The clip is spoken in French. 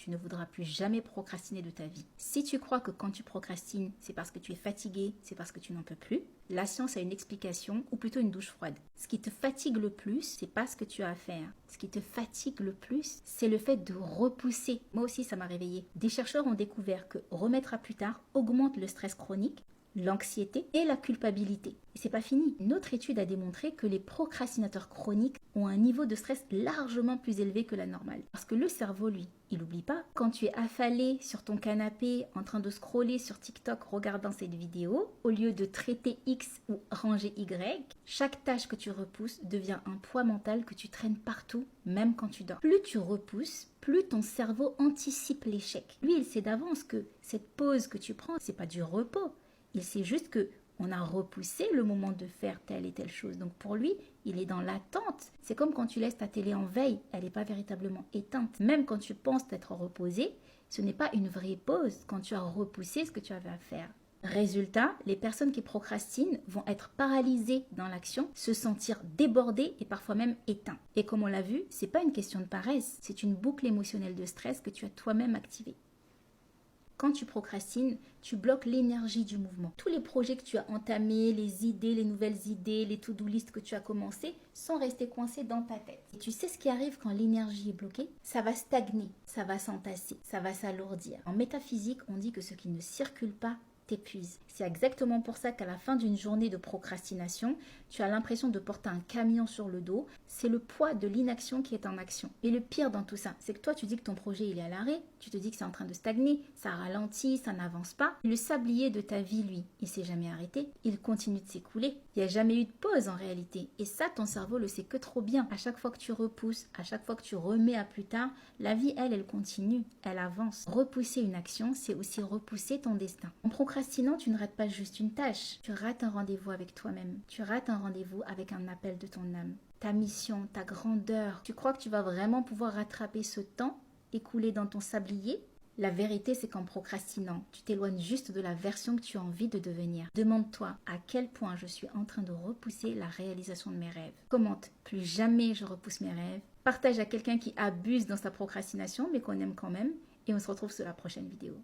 tu ne voudras plus jamais procrastiner de ta vie. Si tu crois que quand tu procrastines, c'est parce que tu es fatigué, c'est parce que tu n'en peux plus, la science a une explication, ou plutôt une douche froide. Ce qui te fatigue le plus, c'est pas ce que tu as à faire. Ce qui te fatigue le plus, c'est le fait de repousser. Moi aussi, ça m'a réveillée. Des chercheurs ont découvert que remettre à plus tard augmente le stress chronique, l'anxiété et la culpabilité. Et c'est pas fini. Une autre étude a démontré que les procrastinateurs chroniques ont un niveau de stress largement plus élevé que la normale. Parce que le cerveau, lui, il n'oublie pas. Quand tu es affalé sur ton canapé en train de scroller sur TikTok regardant cette vidéo, au lieu de traiter X ou ranger Y, chaque tâche que tu repousses devient un poids mental que tu traînes partout, même quand tu dors. Plus tu repousses, plus ton cerveau anticipe l'échec. Lui, il sait d'avance que cette pause que tu prends, c'est pas du repos. Il sait juste que on a repoussé le moment de faire telle et telle chose. Donc pour lui, il est dans l'attente. C'est comme quand tu laisses ta télé en veille, elle n'est pas véritablement éteinte. Même quand tu penses t'être reposé, ce n'est pas une vraie pause quand tu as repoussé ce que tu avais à faire. Résultat, les personnes qui procrastinent vont être paralysées dans l'action, se sentir débordées et parfois même éteintes. Et comme on l'a vu, c'est pas une question de paresse, c'est une boucle émotionnelle de stress que tu as toi-même activée. Quand tu procrastines, tu bloques l'énergie du mouvement. Tous les projets que tu as entamés, les idées, les nouvelles idées, les to-do list que tu as commencés sont restés coincés dans ta tête. Et tu sais ce qui arrive quand l'énergie est bloquée? Ça va stagner, ça va s'entasser, ça va s'alourdir. En métaphysique, on dit que ce qui ne circule pas t'épuise. C'est exactement pour ça qu'à la fin d'une journée de procrastination, tu as l'impression de porter un camion sur le dos. C'est le poids de l'inaction qui est en action. Et le pire dans tout ça, c'est que toi, tu dis que ton projet il est à l'arrêt, tu te dis que c'est en train de stagner, ça ralentit, ça n'avance pas. Le sablier de ta vie, lui, il s'est jamais arrêté, il continue de s'écouler. Il n'y a jamais eu de pause en réalité. Et ça, ton cerveau le sait que trop bien. À chaque fois que tu repousses, à chaque fois que tu remets à plus tard, la vie, elle continue, elle avance. Repousser une action, c'est aussi repousser ton destin. En procrastinant, tu ne rates pas juste une tâche, tu rates un rendez-vous avec toi-même. Tu rates un rendez-vous avec un appel de ton âme. Ta mission, ta grandeur. Tu crois que tu vas vraiment pouvoir rattraper ce temps écoulé dans ton sablier? La vérité, c'est qu'en procrastinant, tu t'éloignes juste de la version que tu as envie de devenir. Demande-toi à quel point je suis en train de repousser la réalisation de mes rêves. Commente, plus jamais je repousse mes rêves. Partage à quelqu'un qui abuse dans sa procrastination, mais qu'on aime quand même. Et on se retrouve sur la prochaine vidéo.